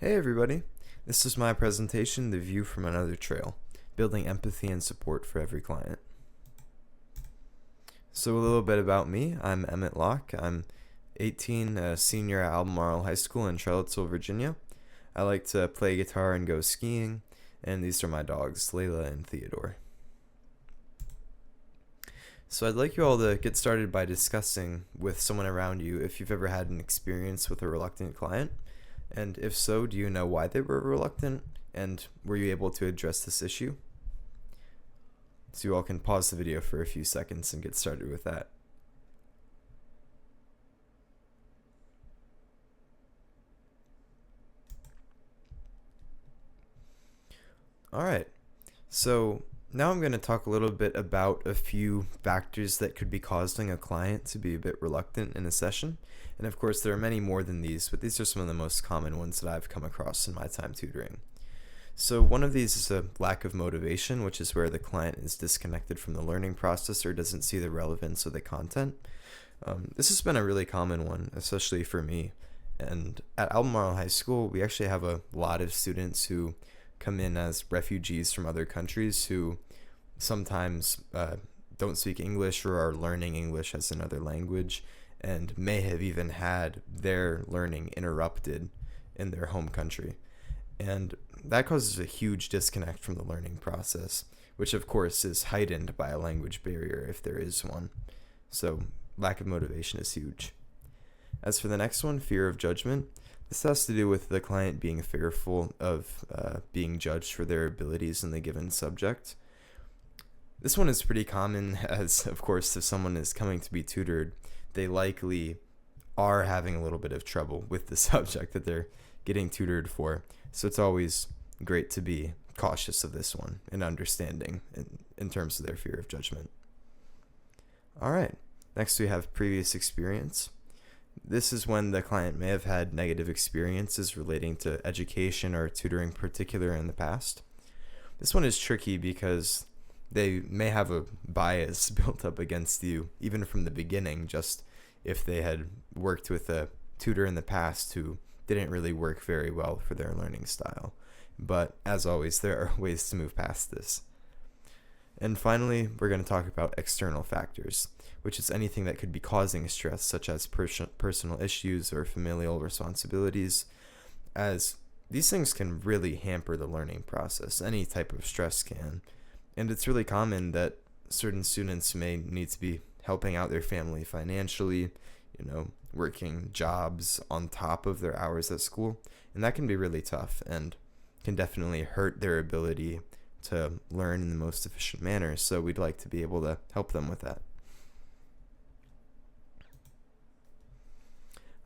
Hey everybody, this is my presentation, The View from Another Trail, Building Empathy and Support for Every Client. So a little bit about me, I'm Emmett Lach, I'm 18, a senior at Albemarle High School in Charlottesville, Virginia. I like to play guitar and go skiing, and these are my dogs, Layla and Theodore. So I'd like you all to get started by discussing with someone around you if you've ever had an experience with a reluctant client. And if so, do you know why they were reluctant? And were you able to address this issue? So you all can pause the video for a few seconds and get started with that. Alright, so now I'm going to talk a little bit about a few factors that could be causing a client to be a bit reluctant in a session. And of course, there are many more than these, but these are some of the most common ones that I've come across in my time tutoring. So one of these is a lack of motivation, which is where the client is disconnected from the learning process or doesn't see the relevance of the content. This has been a really common one, especially for me. And at Albemarle High School, we actually have a lot of students who come in as refugees from other countries who sometimes don't speak English or are learning English as another language and may have even had their learning interrupted in their home country. And that causes a huge disconnect from the learning process, which of course is heightened by a language barrier if there is one. So lack of motivation is huge. As for the next one, fear of judgment, this has to do with the client being fearful of being judged for their abilities in the given subject. This one is pretty common as, of course, if someone is coming to be tutored, they likely are having a little bit of trouble with the subject that they're getting tutored for. So it's always great to be cautious of this one and understanding in terms of their fear of judgment. All right, next we have previous experience. This is when the client may have had negative experiences relating to education or tutoring in particular in the past. This one is tricky because they may have a bias built up against you even from the beginning, just if they had worked with a tutor in the past who didn't really work very well for their learning style. But as always, there are ways to move past this. And finally, we're going to talk about external factors, which is anything that could be causing stress, such as personal issues or familial responsibilities, as these things can really hamper the learning process. Any type of stress can. And it's really common that certain students may need to be helping out their family financially, working jobs on top of their hours at school. And that can be really tough and can definitely hurt their ability to learn in the most efficient manner. So we'd like to be able to help them with that.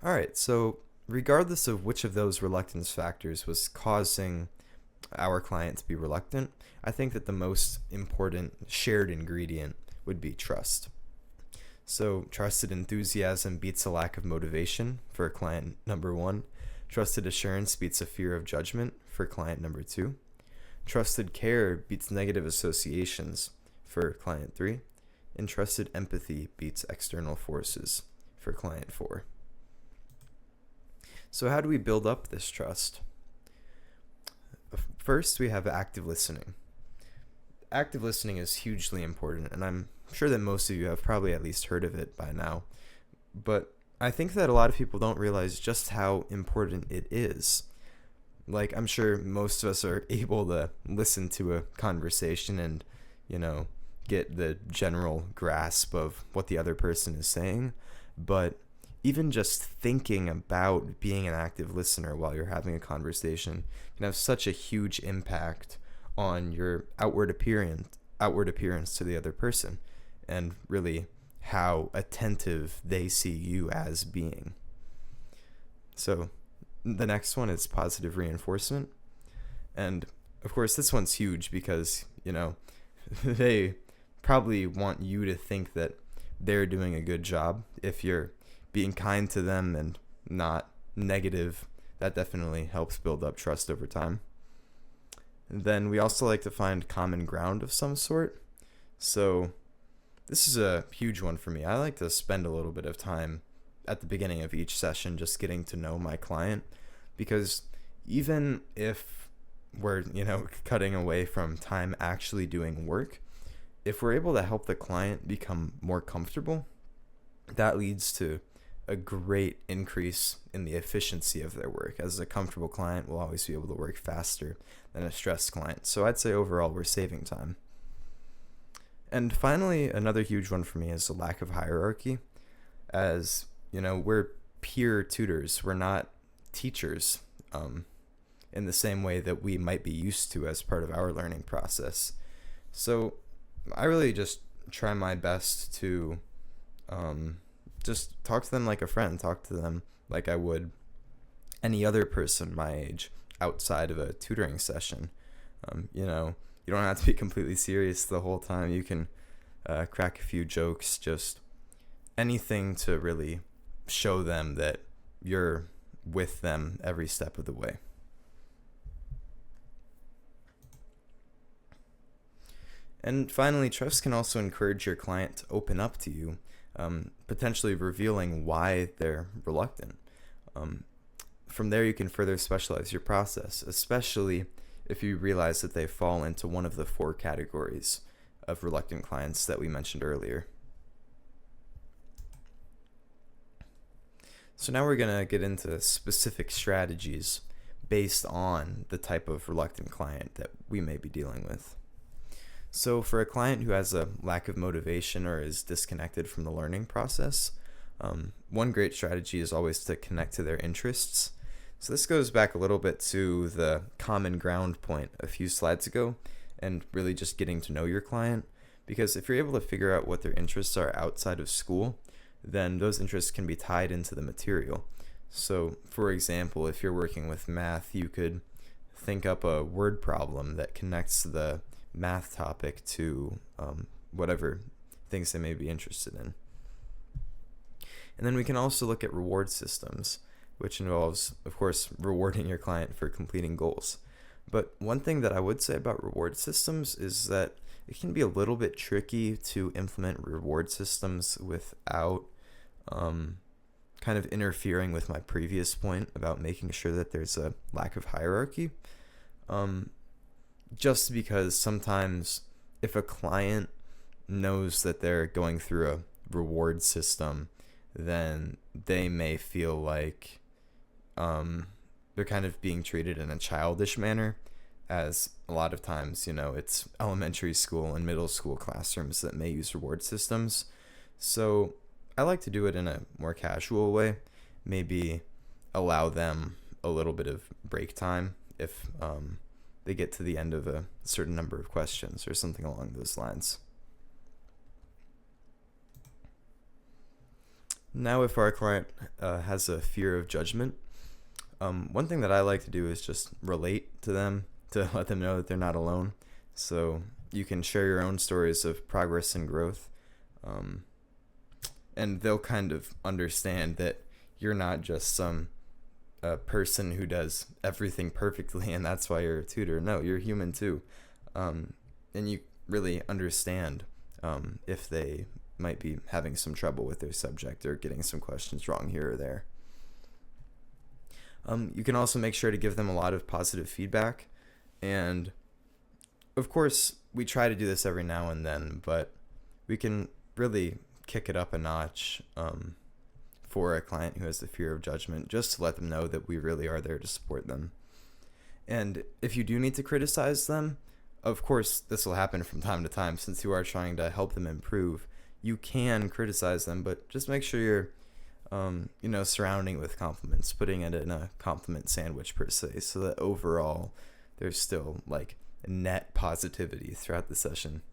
Alright, so regardless of which of those reluctance factors was causing our client to be reluctant, I think that the most important shared ingredient would be trust. So trusted enthusiasm beats a lack of motivation for client number 1. Trusted assurance beats a fear of judgment for client number 2. Trusted care beats negative associations for client 3. And trusted empathy beats external forces for client 4. So how do we build up this trust? First, we have active listening. Active listening is hugely important, and I'm sure that most of you have probably at least heard of it by now. But I think that a lot of people don't realize just how important it is. Like, I'm sure most of us are able to listen to a conversation and, get the general grasp of what the other person is saying. But even just thinking about being an active listener while you're having a conversation can have such a huge impact on your outward appearance to the other person and really how attentive they see you as being. So the next one is positive reinforcement. And of course, this one's huge because, they probably want you to think that they're doing a good job. If you're being kind to them and not negative, that definitely helps build up trust over time. And then we also like to find common ground of some sort. So this is a huge one for me. I like to spend a little bit of time at the beginning of each session just getting to know my client, because even if we're, cutting away from time actually doing work, if we're able to help the client become more comfortable, that leads to a great increase in the efficiency of their work, as a comfortable client will always be able to work faster than a stressed client. So I'd say overall we're saving time. And finally, another huge one for me is the lack of hierarchy. As we're peer tutors, we're not teachers in the same way that we might be used to as part of our learning process. So I really just try my best to just talk to them like a friend, talk to them like I would any other person my age outside of a tutoring session. You don't have to be completely serious the whole time. You can crack a few jokes, just anything to really show them that you're with them every step of the way. And finally, trust can also encourage your client to open up to you, potentially revealing why they're reluctant. From there, you can further specialize your process, especially if you realize that they fall into one of the 4 categories of reluctant clients that we mentioned earlier. So now we're going to get into specific strategies based on the type of reluctant client that we may be dealing with. So for a client who has a lack of motivation or is disconnected from the learning process, one great strategy is always to connect to their interests. So this goes back a little bit to the common ground point a few slides ago, and really just getting to know your client, because if you're able to figure out what their interests are outside of school, then those interests can be tied into the material. So for example, if you're working with math, you could think up a word problem that connects the math topic to whatever things they may be interested in. And then we can also look at reward systems, which involves, of course, rewarding your client for completing goals. But one thing that I would say about reward systems is that it can be a little bit tricky to implement reward systems without kind of interfering with my previous point about making sure that there's a lack of hierarchy. Just because sometimes if a client knows that they're going through a reward system, then they may feel like they're kind of being treated in a childish manner, as a lot of times, it's elementary school and middle school classrooms that may use reward systems. So I like to do it in a more casual way, maybe allow them a little bit of break time if they get to the end of a certain number of questions or something along those lines. Now, if our client has a fear of judgment, one thing that I like to do is just relate to them, to let them know that they're not alone. So you can share your own stories of progress and growth, and they'll kind of understand that you're not just some person who does everything perfectly and that's why you're a tutor. No, you're human too, and you really understand if they might be having some trouble with their subject or getting some questions wrong here or there. You can also make sure to give them a lot of positive feedback, and of course we try to do this every now and then, but we can really kick it up a notch for a client who has the fear of judgment, just to let them know that we really are there to support them. And if you do need to criticize them, of course this will happen from time to time since you are trying to help them improve. You can criticize them, but just make sure you're surrounding with compliments, putting it in a compliment sandwich per se, so that overall there's still like net positivity throughout the session.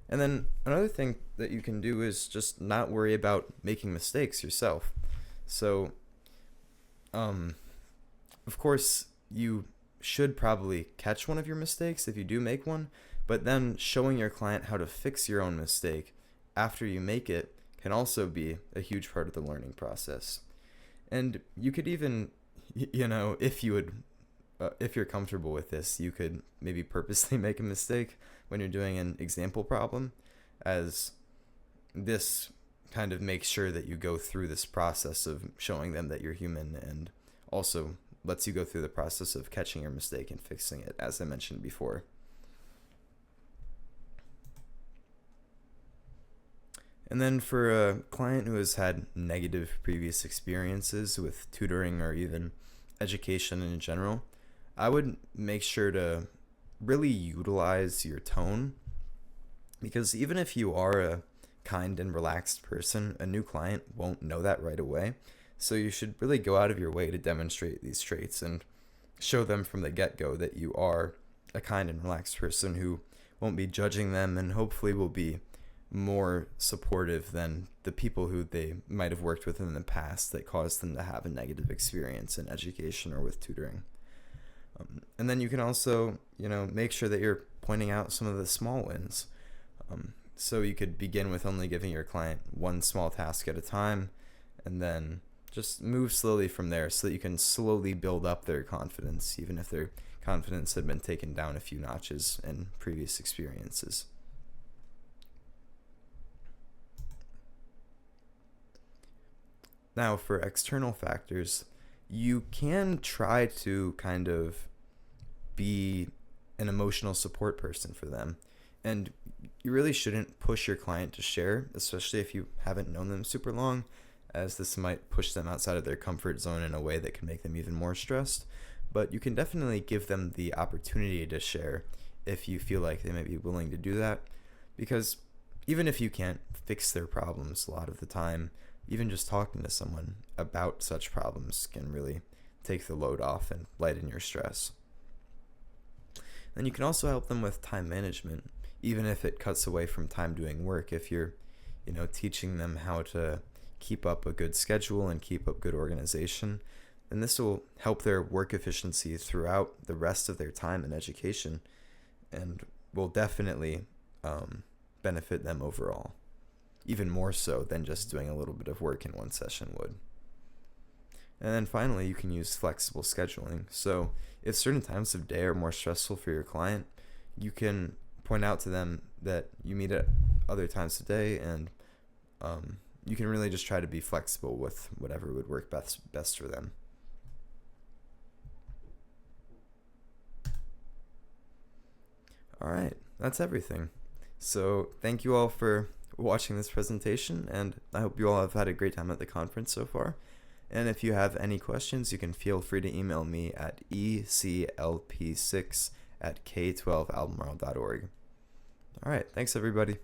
And then another thing that you can do is just not worry about making mistakes yourself. So, of course, you should probably catch one of your mistakes if you do make one, but then showing your client how to fix your own mistake after you make it can also be a huge part of the learning process. And you could even, if you're comfortable with this, you could maybe purposely make a mistake when you're doing an example problem, as this kind of makes sure that you go through this process of showing them that you're human and also lets you go through the process of catching your mistake and fixing it, as I mentioned before. And then for a client who has had negative previous experiences with tutoring or even education in general, I would make sure to really utilize your tone, because even if you are a kind and relaxed person, a new client won't know that right away. So you should really go out of your way to demonstrate these traits and show them from the get-go that you are a kind and relaxed person who won't be judging them and hopefully will be more supportive than the people who they might have worked with in the past that caused them to have a negative experience in education or with tutoring. And then you can also, make sure that you're pointing out some of the small wins. So you could begin with only giving your client one small task at a time, and then just move slowly from there so that you can slowly build up their confidence, even if their confidence had been taken down a few notches in previous experiences. Now, for external factors, you can try to kind of be an emotional support person for them. And you really shouldn't push your client to share, especially if you haven't known them super long, as this might push them outside of their comfort zone in a way that can make them even more stressed. But you can definitely give them the opportunity to share if you feel like they might be willing to do that. Because even if you can't fix their problems a lot of the time, even just talking to someone about such problems can really take the load off and lighten your stress. Then you can also help them with time management, even if it cuts away from time doing work. If you're, teaching them how to keep up a good schedule and keep up good organization, then this will help their work efficiency throughout the rest of their time in education and will definitely benefit them overall, even more so than just doing a little bit of work in one session would. And then finally, you can use flexible scheduling. So if certain times of day are more stressful for your client, you can point out to them that you meet at other times of day, and you can really just try to be flexible with whatever would work best for them. All right, that's everything. So thank you all for watching this presentation, and I hope you all have had a great time at the conference so far. And if you have any questions, you can feel free to email me at eclp6@k12albemarle.org. All right, thanks everybody.